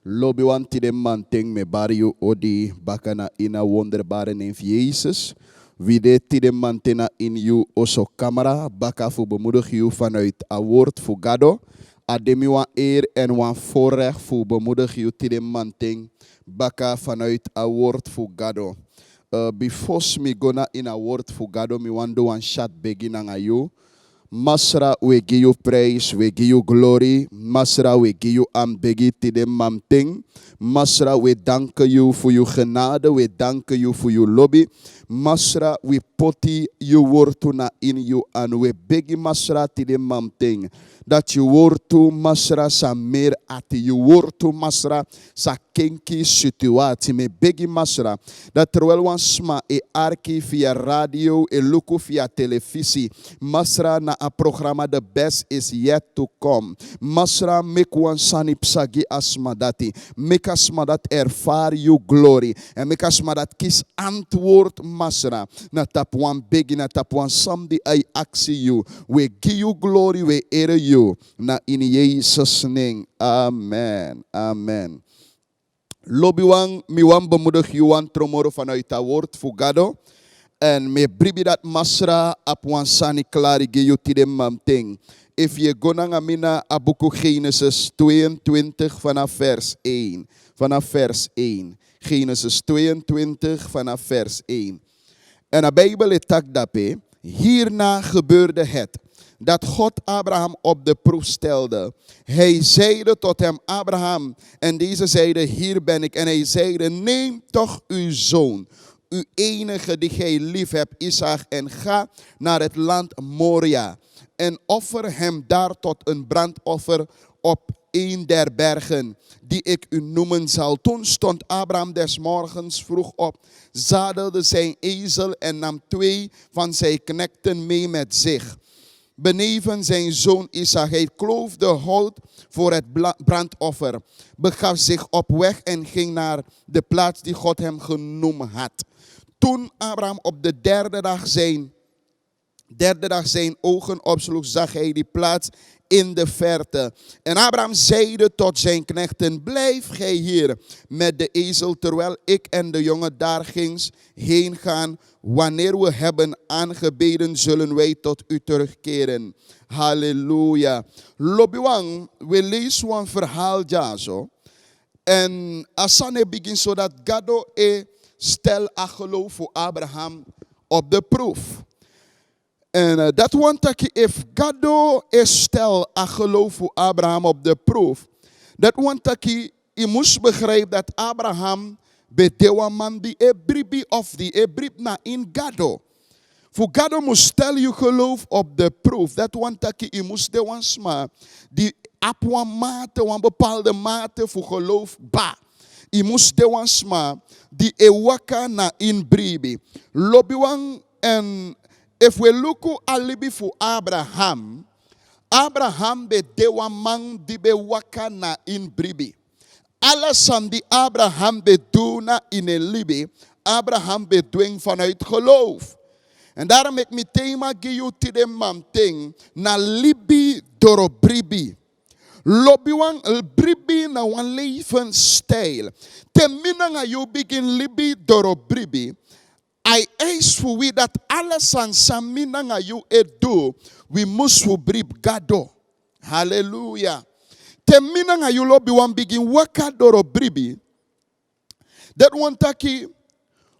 Lobby wan ti de manteng me barrio odi bakana ina wonderbare neef Jezus. Wie de ti de mantena in you oso camera baka voor bemoedig you vanuit a woord voor gado. Ademi wan eer en wan voorrecht voor bemoedig you ti de manteng baka vanuit a woord voor gado. Before me gona in a woord voor gado mi wan do wan chat begin aan you. Masra, we give you praise, we give you glory. Masra, we give you ambegi tide mamting. Masra, we danken you voor uw genade, we danken you voor uw lobby. Masra, we poti you woord to na in you and we begi masra tide mamting. Dat je woord to masra sa meer ati je woord to masra sa kenki situatie me begi masra. Dat terwijl wan sma e arki via radio e luku via televisie. Masra na a programma the best is yet to come. Masra make wan sanip sagi asmadati. Make asmadat ervaar you glory. En make asmadat kies antwoord masra. Na tap wan begi na tap wan samdi ay aksi you. We give you glory, we ere you. Na in Jezus' name. Amen. Amen. Lobby wang mi wan bemoedig you wan tromoro vanuit dat woord fugado. En me bribi dat masra ap wan sani klari ge you tidem mamting. If je gonang amina abuku Genesis 22 vanaf vers 1. Vanaf vers 1. Genesis 22 vanaf vers 1. En de Bijbel het tak dape. Hierna gebeurde het dat God Abraham op de proef stelde. Hij zeide tot hem, Abraham, en deze zeide, hier ben ik. En hij zeide, neem toch uw zoon, uw enige die gij lief hebt, Isaac, en ga naar het land Moria. En offer hem daar tot een brandoffer op een der bergen, die ik u noemen zal. Toen stond Abraham des morgens vroeg op, zadelde zijn ezel en nam 2 van zijn knechten mee met zich. Benevens zijn zoon Isaac, hij kloof de hout voor het brandoffer, begaf zich op weg en ging naar de plaats die God hem genoemd had. Toen Abraham op de derde dag zijn ogen opsloeg, zag hij die plaats in de verte. En Abraham zeide tot zijn knechten, blijf gij hier met de ezel, terwijl ik en de jongen daar ginds heen gaan. Wanneer we hebben aangebeden, zullen wij tot u terugkeren. Halleluja. Lobiwang, we lezen een verhaal ja zo. En Asane begint zodat Gado stel a geloof voor Abraham op de proef. En dat want ik, if Gado stel a geloof voor Abraham op de proef, dat want ik, je moest begrijpen dat Abraham bedewa man die bribi of die brib na in Gado. Voor Gado moest stel je geloof op de proef. Dat want ik, je moest de wansma die op een bepaalde mate voor geloof ba. Je moest de wansma die ewaka na in bribi. Lobiwang en if we look alibi for Abraham, Abraham be dewa man di be waka na in bribi. Alles aan die Abraham be doen in een libi, Abraham be doen vanuit geloof. En daarom ik mijn thema geef de mamting na libi doro bribi. Lobiwang bribi na wan levensstijl. Temina nga you begin libi doro bribi. I ask for we that alles aan samina nga you do, we must for brib gado. Hallelujah. Temina nga you lobby wan begin waka doro bribi. That one taki,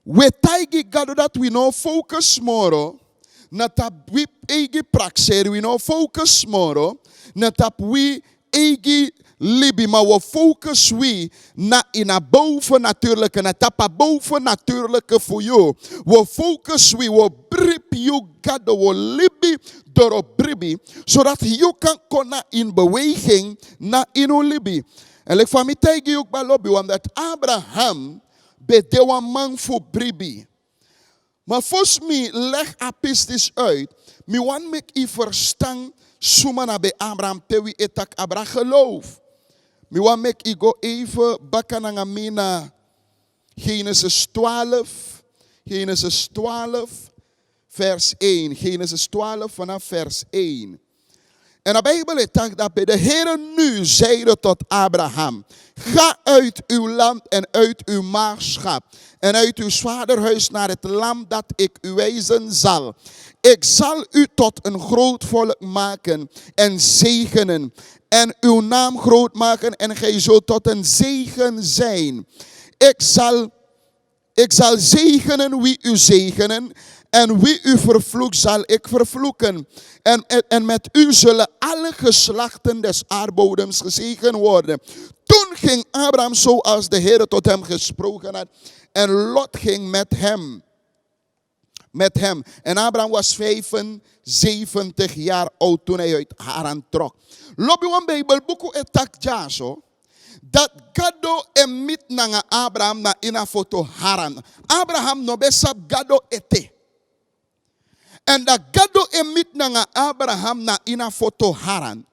we taigi gado that we know focus moro, na tap we egi praxer, we know focus moro, na tap we egi libi, maar we focus we na in a bovennatuurlijke, na tapa bovennatuurlijke voor jou. We focus we brip you gado, we libi door bribi, zodat je kan komen in beweging na in libi. En ik van mij tegen je ook bij lobby, want dat Abraham bedewa man voor bribi. Maar volgens mij leg apistis uit, mi wan mek i verstaan, suma na be Abraham tewi etak Abraham geloof. Mi wan mek i go even bakken aan mina Genesis 12. Genesis 12 vers 1. Genesis 12 vanaf vers 1. En de Bijbel zegt dat bij de Heer nu zeide tot Abraham: ga uit uw land en uit uw maagschap en uit uw vaderhuis naar het land dat ik u wijzen zal. Ik zal u tot een groot volk maken en zegenen en uw naam groot maken en gij zult tot een zegen zijn. Ik zal zegenen wie u zegenen en wie u vervloekt zal ik vervloeken. En met u zullen alle geslachten des aardbodems gezegend worden. Toen ging Abraham zoals de Heer tot hem gesproken had. En Lot ging met hem. En Abraham was 75 jaar oud toen hij uit Haran trok. Lobi wan Bijbelboek etak jaso. Dat gado emit nanga Abraham na ina foto Haran. Abraham no besap gado ete. En dat gado emit nanga Abraham na ina foto Haran.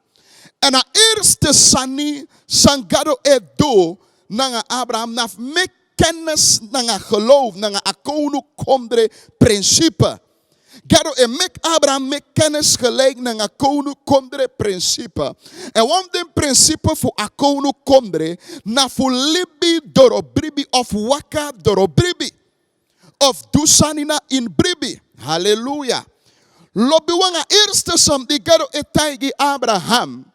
En na eerste sani san gado edo nanga Abraham naf mek kennis nanga geloof nanga akonu kondre principe. Gado en mek Abraham mek kennis gelijk nanga akonu kondre principe. En want den principe voor akonu kondre na voor libi dorobribi of waka dorobribi. Of dusanina in bribi. Halleluja. Lobi wanga eerste sam di gado etaigi Abraham.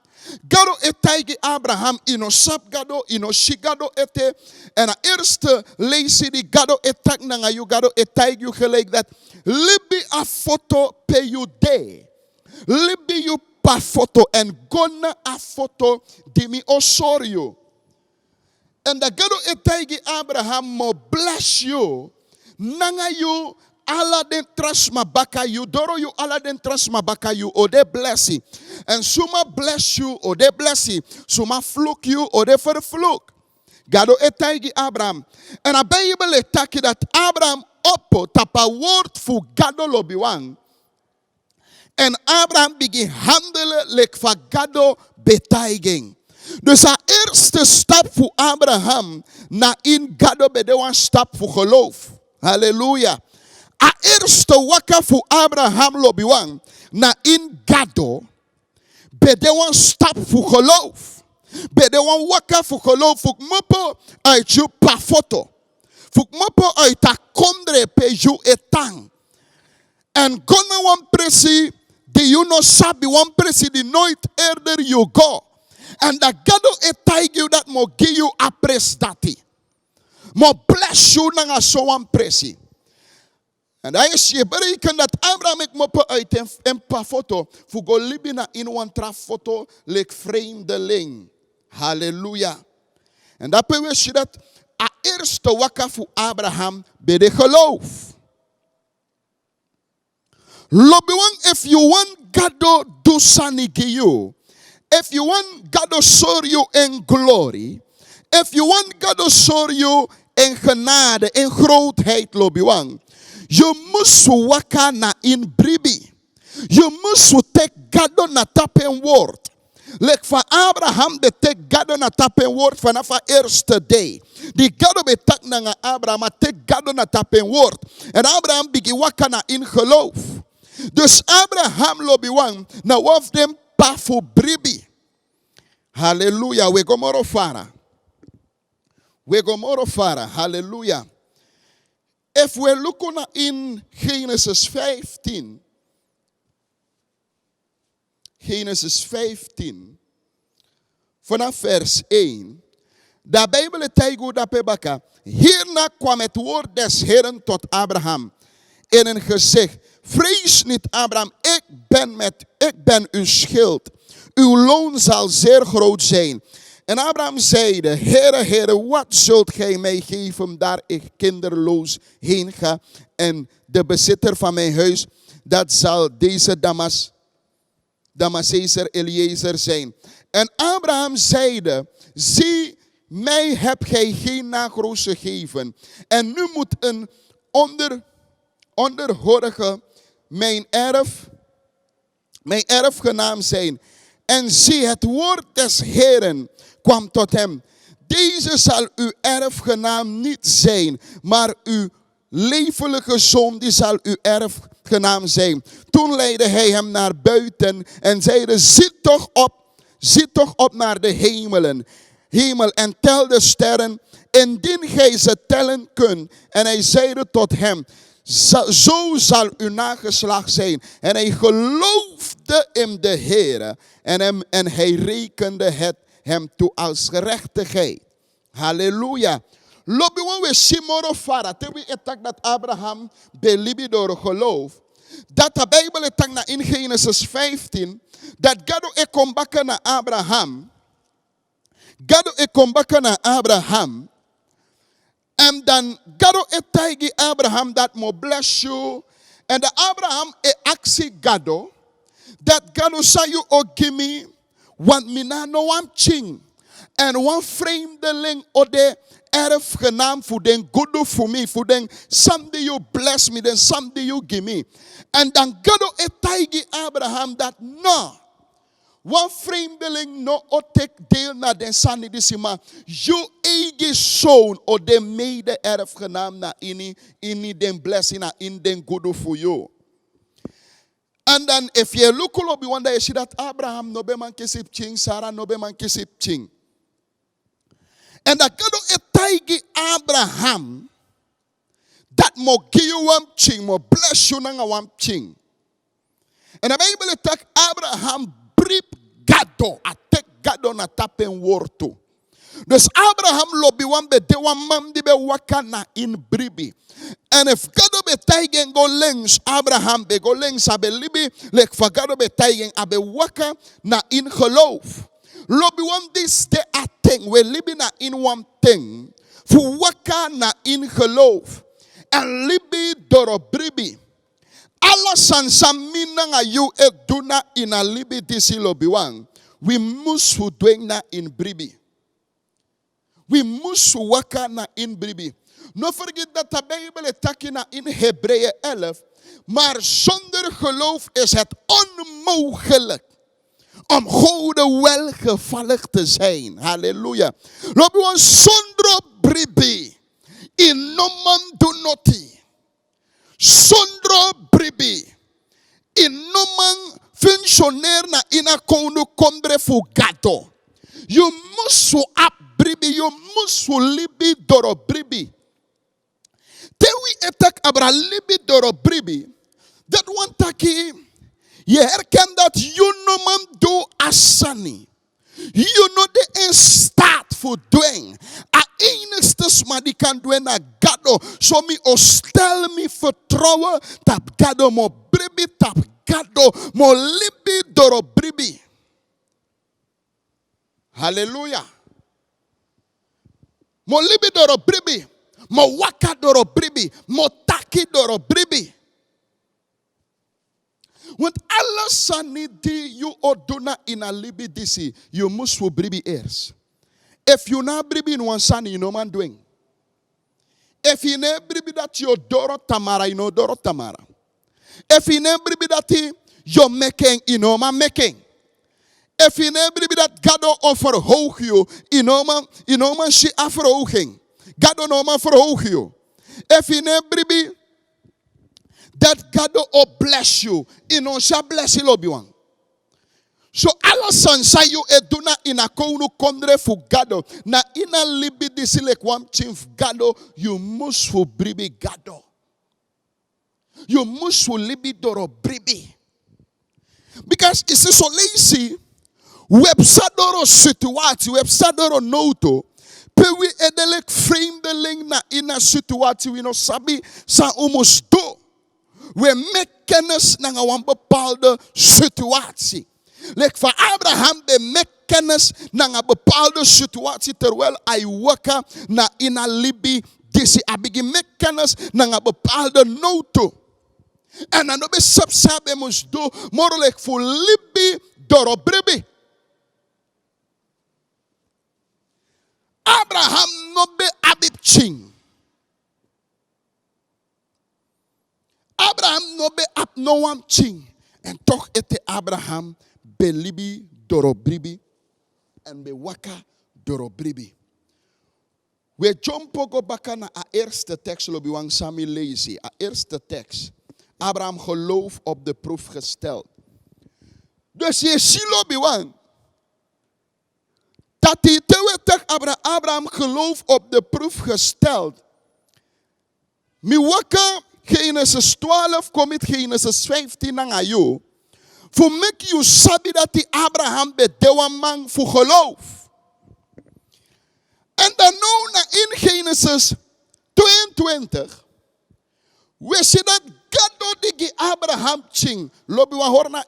Gado etaigi Abraham ino sap gado ino shigado ete. En a eerste leesi di gado etak nanga yu gado etaigi gelijk dat. Libi a foto pe you de. Libi you pa foto en gonna a foto di mi osorio. En da gado etaigi Abraham mo bless you. Nanga you ala den trasma baka you doro you ala den trasma baka you o de bless you. En suma bless you o de bless you. Suma vloek you o de vervloek. Gado etaigi Abraham. En a Bijbel etaki dat Abraham oppo tapa woord voor gado lobiwang. En Abraham begin handelen lek van gado betaiging. Dus haar eerste stap voor Abraham na in gado bedewan stap voor geloof. Halleluja. A eerste waka voor Abraham lobiwang na in gado bedewan stap voor geloof. Bedewan waka voor geloof voor mopo uit je pa foto. Voor mopo uit ta kondre pe je etang. En gonna wan presi die you no sabi wan presi die nooit eerder you go. En dat gado etai you dat mo give you a pres dati. Mo bless you nanga so wan presi. En dat is je bereken dat Abraham ik moppe uit een paar foto. Voor go libina in een traf foto lek vreemdeling. Halleluja. En dat bewees je dat a eerste waka voor Abraham bij de geloof. Lobiwang if you want gado do sanigi you. If you want gado show you in glory. If you want gado show you in genade, in grootheid lobiwang. Je moest waka na in bribi. Je moest take gado na tapen woord. Lek van Abraham de take gado na tapen woord vanaf de eerste day. Die gado betak na Abraham, maar take gado na tapen woord. En Abraham begin waka na in geloof. Dus Abraham lobiwang na waf dem pa fu bribi. Halleluja, we gomoro fara. We gomoro fara, halleluja. If we look in Genesis 15. Genesis 15. Vanaf vers 1. De Bijbel teigu da pebaka. Hierna kwam het woord des Heeren tot Abraham. In een gezicht. Vrees niet Abraham, ik ben uw schild. Uw loon zal zeer groot zijn. En Abraham zeide, Heere, wat zult gij mij geven, daar ik kinderloos heen ga? En de bezitter van mijn huis, dat zal deze Damasezer Eliezer zijn. En Abraham zeide, zie, mij hebt gij geen nagroos gegeven. En nu moet een onderhorige mijn erfgenaam zijn. En zie, het woord des Heeren kwam tot hem. Deze zal uw erfgenaam niet zijn, maar uw levelijke zoon, die zal uw erfgenaam zijn. Toen leidde hij hem naar buiten en zeide, zie toch op naar de hemel en tel de sterren, indien gij ze tellen kunt. En hij zeide tot hem, zo zal uw nageslacht zijn. En hij geloofde in de Heer en hij rekende het hem toe als gerechtigheid. Halleluja. Lobi we simoro fara. Tewi etak dat Abraham belibi door geloof. Dat de Bijbel etak na in Genesis 15. Dat Gado ekombaka na Abraham. Gado ekombaka na Abraham. En dan Gado etaigi Abraham dat mo bless you. En de Abraham actie Gado. Dat Gado say you o gimme. Want mina no am ching. En one vreemdeling ode erfgenaam voor den goede voor me. Voor den someday you bless me, then someday you give me. En dan Gado etaigi Abraham dat no. One vreemdeling no otek deel na den sani disima. You eigen zoon o de mede erfgenaam na ini den blessing na in den goede voor you. And then if you look up, you wonder, you see that Abraham no be man kisip ching, Sarah no be man kisip ching. And that God etaigi Abraham that mo give you one ching, mo bless you nanga one ching. And the Bible attack Abraham brip Gado, attack Gado na tapen worto. Dus Abraham lobi wan be de wan man di be waka na in bribi. And if Gado be taigen go links, Abraham be go links abe libi, like for Gado be taigen abe waka na in geloof. Lobi wan this de a thing, we libi na in one thing, fu waka na in geloof. En libi doro bribi. Alla sansamina nga you e duna in a libi disi lobi wan. We must fu doing na in bribi. We must waka na in bribi. No forget dat de Bijbel het in Hebreeën 11. Maar zonder geloof is het onmogelijk om God welgevallig te zijn. Halleluja. Loop je zonder bribi. In no man do noti. Zonder bribi. In no man functioneer na ina kono kondre fugato. You must up bribi. You must libi doro bribi. Tewi etak abra libi doro bribi. Dat one taki. Je herkent dat you no man do asani. You know de in staat voor doen. A enigste sma die kan doen na Gado. So mi stel mi vertrouwen. Tap Gado mo bribi. Tap Gado mo libi doro bribi. Hallelujah. Mo libi doro bribi. Mo waka doro bribi. Mo taki doro bribi. Want alles die you oduna in a libi disi, you must for bribi ears. If you na bribi in one son, you know man doing. If you na bribi that you doro Tamara, you know doro Tamara. If you na bribi that you making, you know man making. If you na bribi that God offer hoog you know man she offer hooging. God no man for hoog you. If you na bribi that God will bless you. Shall bless you, Lobiwan. So, Allah say you eduna in a kounu kondre fu Gado. Na ina libi disilek wam chimf Gado. You must fu bribi Gado. You must fu libi doro bribi. Because it's so lazy. Websadoro situatie, websadoro noto. Pewi edelek vreemdeling na ina situatie we no sabi sa umus do. We make kennis na een bepaalde situatie. Like voor Abraham, we make kennis na een bepaalde situatie terwijl hij waka na ina libi disi. Hij begin make kennis na een bepaalde noto. En dan be subsabe moest do, more like voor libi dorobribi. Abraham no be abibching. Abraham no be up no one ching. En toch ete Abraham belibi dorobribi en be waka dorobribi. We jump ook bakken naar de eerste tekst, lobi wang sami lazy. De eerste tekst. Abraham geloof op de proef gesteld. Dus je ziet lobi wang. Dat die Abraham geloof op de proef gesteld. Mi waka Genesis 12 komit Genesis 15 nang ayo. Voor make you sabi dat die Abraham bedewa man voor geloof. En dan nou in Genesis 22. We zien dat God die Abraham ching. Lobi wa horna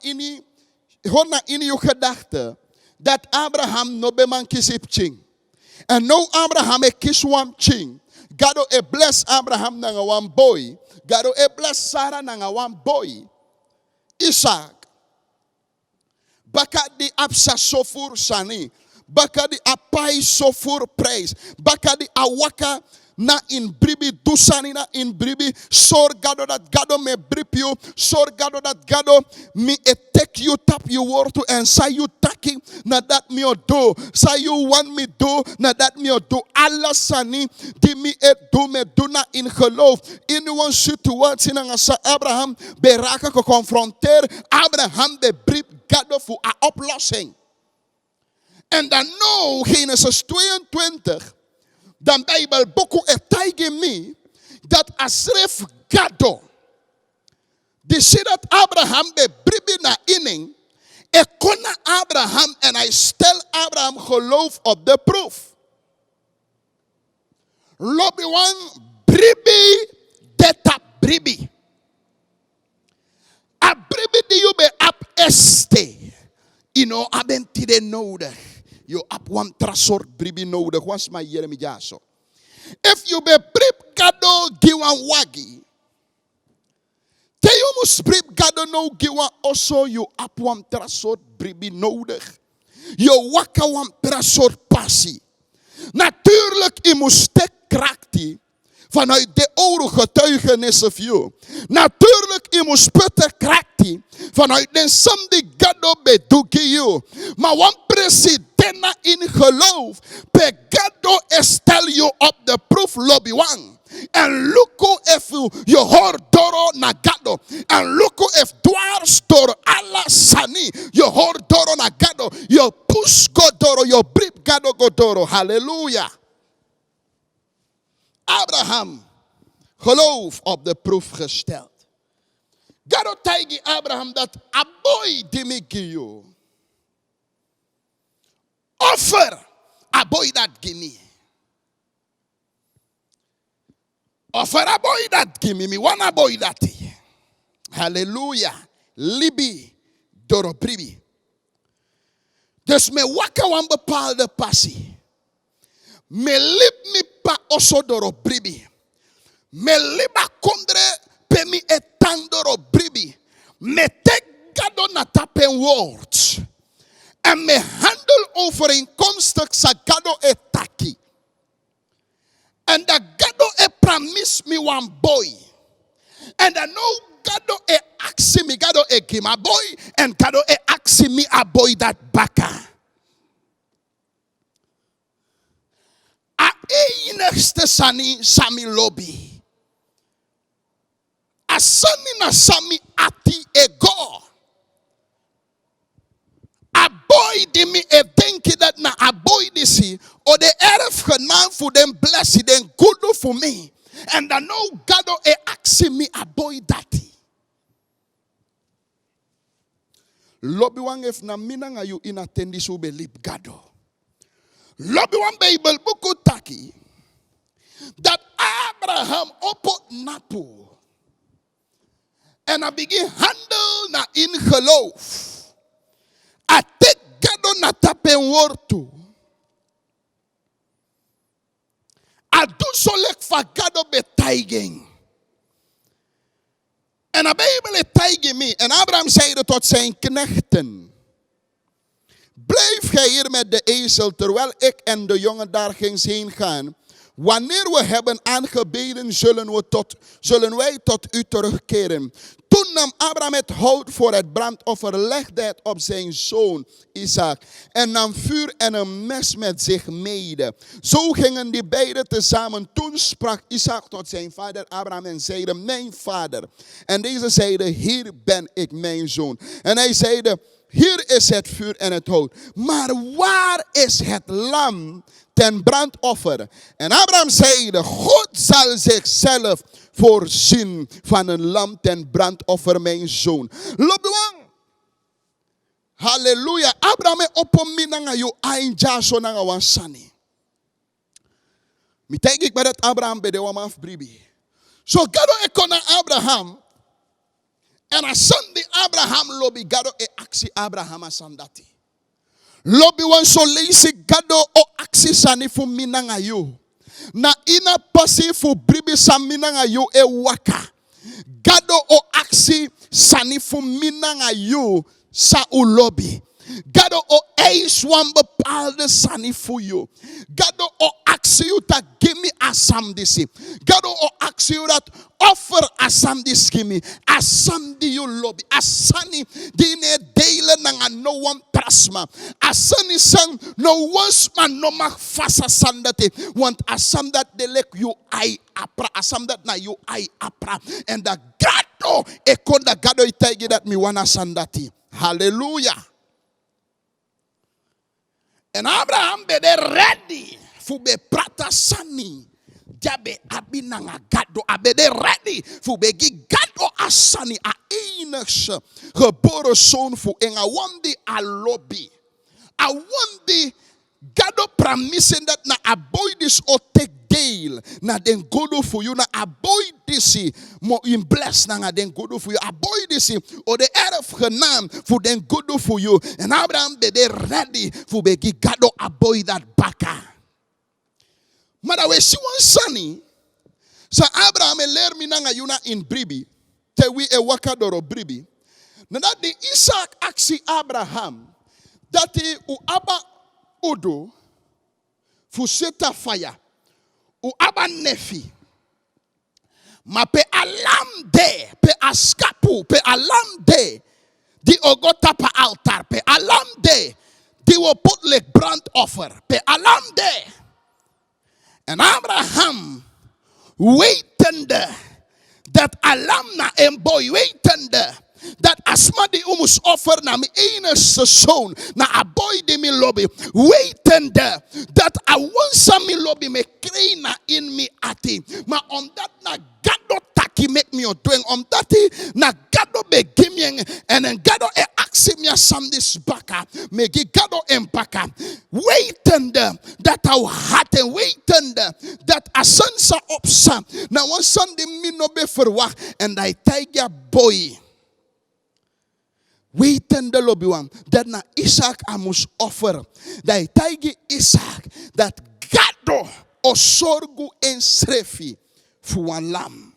ini je gedachte. Dat Abraham no be man kisip ching. En nou Abraham e kiswam ching. God e bless Abraham nanga one boy. God e bless Sarah nanga one boy. Isaac. Baka di apsa sofur sani. Baka di apai sofur praise. Baka di awaka na in bribi dusani na in bribi. Sor gado dat gado me brip you. Sor gado dat gado me take you tap you word to and say you taki na dat me do. Say you want me do na dat me do. Allah sani di me do na in geloof. In een situatie na sa Abraham beraka geconfronteerd. Abraham de brip gado voor a oplossing. En dan nou Genesis 22. Dan Bijbel boku tegen me dat asref gado. Die ziet dat Abraham be bribi na inning. Ik kon naar Abraham en hij stel Abraham geloof op de proef. Lobby one bribi deta bribi. A bribi die je be ap este. Abentide nodig. You up one trasort bribi nodig. Was my Jeremia so. If you be brib gado giwan wagi. Te you must brib gado no giwan also you up one trasort bribi nodig. You waka one trasort passie. Natuurlijk je moest tek krakti. Vanuit de oude getuigenissen van jou. Natuurlijk, je moet putten krakti. Vanuit de sam die gado bedoeke jou. Maar wan president in geloof. Pe gado stel je op de proef lobby wang. En luko if je hoort doro na gado. En luko if dwars door alla sani. Je hoort doro na gado. Je push go doro. Je brip gado go doro. Halleluja. Abraham, geloof op de proef gesteld. God tegen Abraham dat aboy dimigio. Offer aboy dat gimme. Offer aboy dat gimme. Me one aboy dat. Halleluja. Libi dorobribi. Dus me waka wan bepaalde passie. Me lip mi pa oso doro bribi. Me liba kondre pe mi etang doro bribi. Me tek gado na tapen words. En me handel overeenkomstig sa gado etaki. En da gado e promise me one boy. En da no gado e aksi mi gado e kima boy. En gado e aksi mi a boy dat baka. Enigste sani sami lobby. Asani na sami ati ego. A boy die me denken dat na a boy die si. O de erfgenaam voor den blessie den goede voor me. En dan no gado e aksi me a boy dati. Lobby wang if na minanga you inatendi so be lip gado. Lobby one Bible book taki that Abraham opo napo and I begin handle na in geloof. I take gado na tapen wortu. I do so like for gado betijging. En de Bijbel tijgen me. En Abraham zeide tot zijn knechten. Blijf gij hier met de ezel, terwijl ik en de jongen daar ginds heen gaan. wanneer we hebben aangebeden, zullen wij tot u terugkeren. Toen nam Abraham het hout voor het brandoffer, legde het op zijn zoon Isaac en nam vuur en een mes met zich mede. Zo gingen die beiden tezamen. Toen sprak Isaac tot zijn vader Abraham en zeide, mijn vader. En deze zeide, hier ben ik, mijn zoon. En hij zeide, hier is het vuur en het hout. Maar waar is het lam ten brandoffer? En Abraham zeide, God zal zichzelf voorzien van een lam ten brandoffer, mijn zoon. Lobwang. Halleluja. Abraham opominanga yo ainja so nanga wansani. Mi denk ik bij dat Abraham bij de wamaf bribi. So gado ekona Abraham. En asandi Abraham lobi gado e aksi Abraham asandati. Lobi wan so leisi gado o aksi sani fu minanga yo. Na ina pasi fu bribi sa minanga yo e waka. Gado o aksi sani fu minanga yo sa ulobi. Gado o eis wan bepaalde sani fu yo. Gado o aksi you ta gimme asam disi. Gado o aksi you dat offer asam dis gimme. Asam di you lobby. Asani di ne delen nanga no one trasma. Asani sang no once man no mag fasa sandate. Want asam dat delek you ai apra. Asam dat na you ai apra. En da gado ekonda gado itagi dat mi wana sandati. Hallelujah. En Abraham be ready fu be prata sani. Jabe abinanga gado abede ready fu be gado asani a enigste geboren zoon fu en a wandi a lobby. A wandi gado promising dat na a boy this o take deel na den godo fu you na a boy this mo in bless na den godo fu you a boy this o de erf genaam fu den godo fu you. En Abraham be ready fu be gado a boy that baka. Maar we see one sunny. So Abraham leer mi nanga yuna in bribi. Te we e waka doro bribi. Na dat de Isaac aksi Abraham. Dat he u aba odo. Fu seta fire. U aba nefi. Ma pe alam de. Pe askapu. Pe alam de. Di ogota pa altar. Pe alam de. Di will put like brand offer. Pe alam de. En Abraham wetende dat alam na een boy wetende dat asma die moest offer na mijn enige zoon na a boy die me lobby wetende dat a wonsa me lobby me kreina in me ati maar omdat na gado taki make me doing omdat hij na gado begiming en en gado e aksimia samdis baka me gado empaka wetende dat au harte wetende dat a sansa opsa na one Sunday me no be verwacht en dat tiger boy wetende lobiwam dat na Isaac amus offer dat tiger Isaac dat gado o sorgu en srefi fu een lam.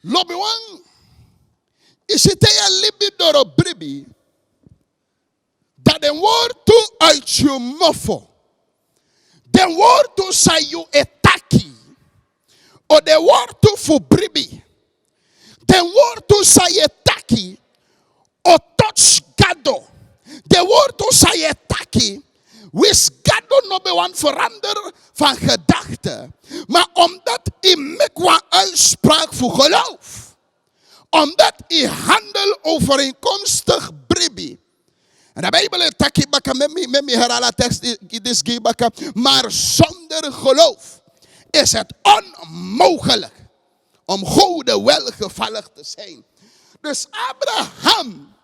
Lobiwang is het een libidoro bribi dat een woord toe uit je moffo. Den woord toe say you etaki. O de woord toe fu bribi. Den woord toe say etaki. O touch gado. De woord toe say etaki. Wis gado no be wan verander van gedachte. Maar omdat hij mekwa uitspraak voor geloof. Omdat hij handel overeenkomstig bribi. En de Bijbel is taki baka met me herala tekst is gibaka. Maar zonder geloof is het onmogelijk om God welgevallig te zijn. Dus Abraham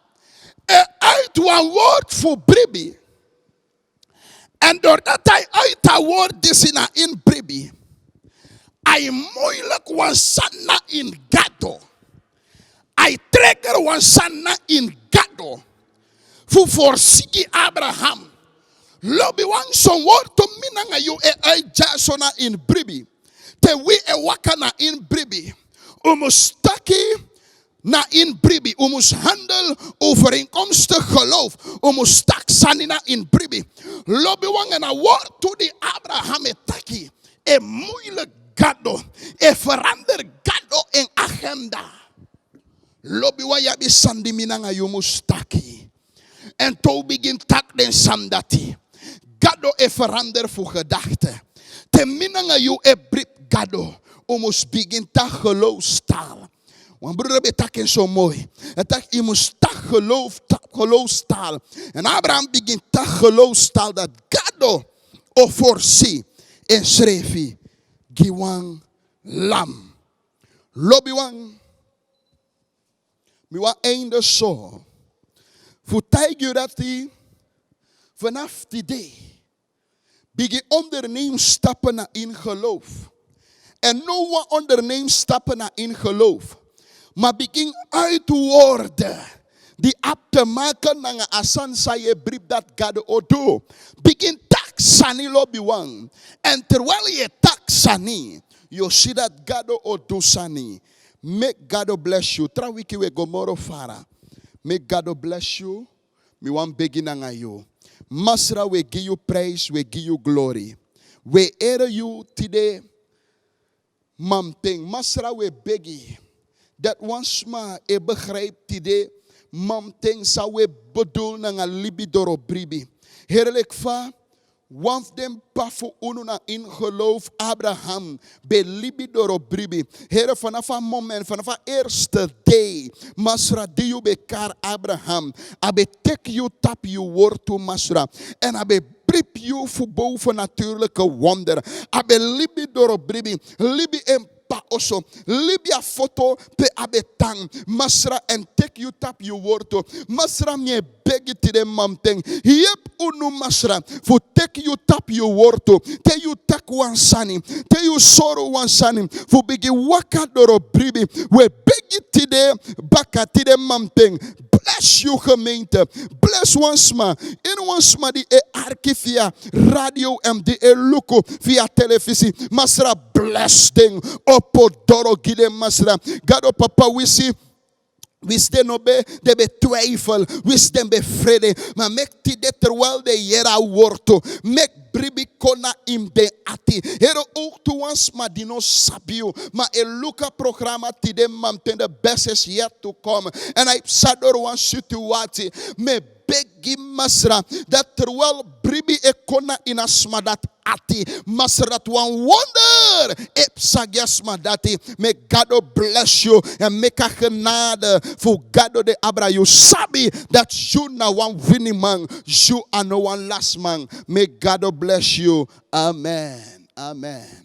uit een woord voor bribi. En doordat hij uit dat woord is in bribi. Hij moeilijk was sana in gado. Hij trigger was sana in gado. Voor Sigi Abraham. Lobby wan son woord to minanga you e jasona in bribi. Te we e wakana in bribi. Umustaki na in bribi. Umus handel overeenkomstig geloof. Umustak sanina in bribi. Lobby wan en a woord to the Abraham. Abraham etaki. E moeilijk gado. E verander gado in agenda. Lobi wa yabi sandi minanga yumustaki. En to begin tak den samdati. Gado e verander voor gedachten. Te minanga you e brip gado. Omus begin tak geloofstaal. Want broeder betekent zo mooi. Het zegt, je moest tak geloofstaal. En Abraham begint tak geloofstaal dat gado o voorzie. En schreef hij, Giwang lam. Lobiwang. Mi wa einde zo. Voetij je dat hij vanaf die dag begin onderneem stappen naar in geloof. En Noah onderneemt stappen naar in geloof. Maar begin uit te worden. Die ap te maken naar asan saye brief dat God odo. Begin tak sani lobiwang. En terwijl je tak sani, you see that God odo sani. Make God bless you. Trawiki we gomoro fara. Make God bless you. Me want begin na you. Masra, we give you praise, we give you glory. We honor you today. Mamting, Masra, we beg you. Dat once ma e begrijpt today. Mamting sa we bedoel na libidoro bribi. Heerlijk va. Want dem pafo unu na in geloof Abraham be libidoro bribi. Here vanaf een moment, vanaf een eerste day, Masra die you bekar Abraham. Abe take you tap you word to Masra. En abe brip you voor bovennatuurlijke wonder. Abe libidoro bribi. Libi en pa oso. Libia foto pe abetang. Masra en take you tap you word to. Masra me beg it to them mamteng. Yep unu masra. For take you tap you word to. Te you tak one sani. Te you sorrow one sani. For begi waka doro bribi. We beg it to them. Baka to them mamteng. Bless you gemeente. Bless once more. In once more die arki via radio en die luko via televisie. Masra bless ding. Opo doro gide masra. Gado papa we see. Wist den obe, de be twijfel. Wist den be vrede. Maar mek ti de terwijl de jera worto. Mek bribi kona im de ati. Hero ook to ons maar dino sabio. Maar e luka programma ti de mamten de best is yet to come. En hij zat door een situatie. Me begi masra. Dat terwijl bribi e kona in asma dat ati. Masra to one wonder. Epsagiasma dati. May God bless you. En make a genade. For God de Abra. You sabi that you na one winning man. You are no one last man. May God bless you. Amen. Amen.